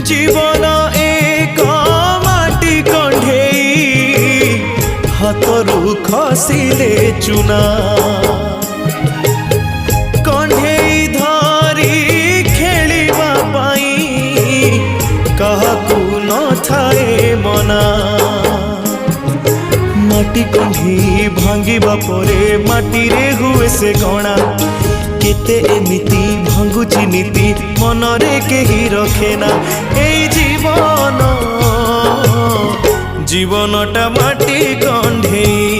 जीवन एक माटी कंढेई हाथरू खसिले चुना कंढेई धरी खेलिबा पाई काहाकू न थाए मना माटी कंढी भांगिबा परे माटी रे हुए से गणा केते एमिति भांगुची नीति मनरे केही रखेना एई जीवन जीवनटा माटी कंढेई।